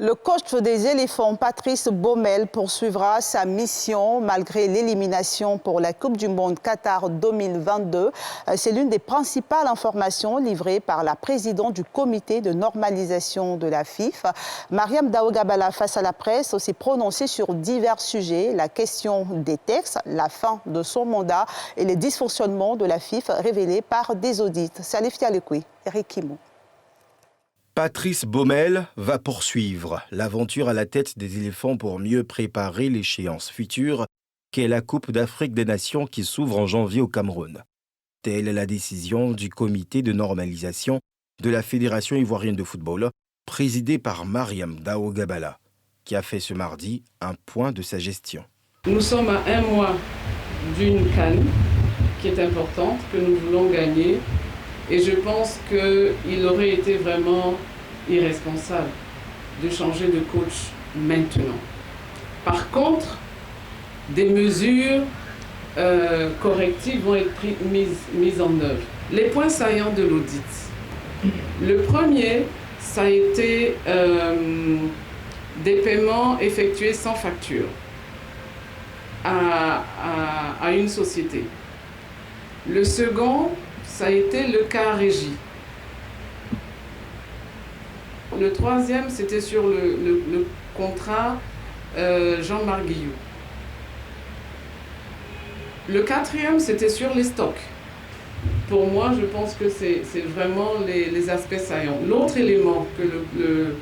Le coach des éléphants, Patrice Baumel, poursuivra sa mission malgré l'élimination pour la Coupe du Monde Qatar 2022. C'est l'une des principales informations livrées par la présidente du comité de normalisation de la FIFA. Mariam Daouda, face à la presse, s'est prononcée sur divers sujets, la question des textes, la fin de son mandat et les dysfonctionnements de la FIFA révélés par des audits. Salif Yalekoui, Eric Kimo. Patrice Baumel va poursuivre l'aventure à la tête des éléphants pour mieux préparer l'échéance future qu'est la Coupe d'Afrique des Nations qui s'ouvre en janvier au Cameroun. Telle est la décision du comité de normalisation de la Fédération ivoirienne de football, présidée par Mariam Daouda, qui a fait ce mardi un point de sa gestion. Nous sommes à un mois d'une CAN qui est importante, que nous voulons gagner. Et je pense qu'il aurait été vraiment irresponsable de changer de coach maintenant. Par contre, des mesures correctives vont être mises en œuvre. Les points saillants de l'audit. Le premier, ça a été des paiements effectués sans facture à une société. Le second, ça a été le cas régie. Le troisième, c'était sur le contrat Jean-Marc Guillou. Le quatrième, c'était sur les stocks. Pour moi, je pense que c'est vraiment les aspects saillants. L'autre élément que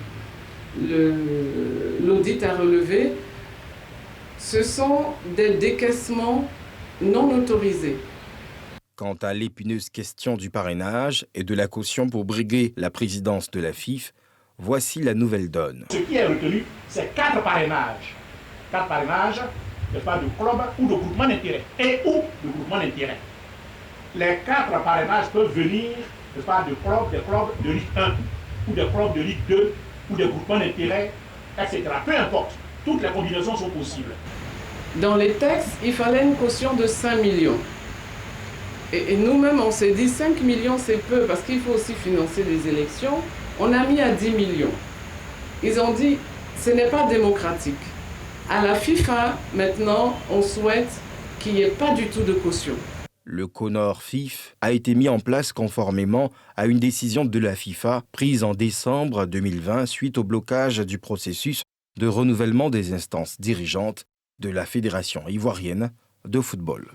l'audit a relevé, ce sont des décaissements non autorisés. Quant à l'épineuse question du parrainage et de la caution pour briguer la présidence de la FIFA, voici la nouvelle donne. Ce qui est retenu, c'est 4 parrainages. 4 parrainages, pas de club ou de groupement d'intérêt. Et ou de groupement d'intérêt. Les 4 parrainages peuvent venir des clubs de Ligue 1, ou des clubs de Ligue 2, ou des groupements d'intérêt, etc. Peu importe, toutes les combinaisons sont possibles. Dans les textes, il fallait une caution de 5 millions. Et nous-mêmes, on s'est dit 5 millions, c'est peu, parce qu'il faut aussi financer les élections. On a mis à 10 millions. Ils ont dit, ce n'est pas démocratique. À la FIFA, maintenant, on souhaite qu'il n'y ait pas du tout de caution. Le CONOR FIFA a été mis en place conformément à une décision de la FIFA prise en décembre 2020 suite au blocage du processus de renouvellement des instances dirigeantes de la Fédération ivoirienne de football.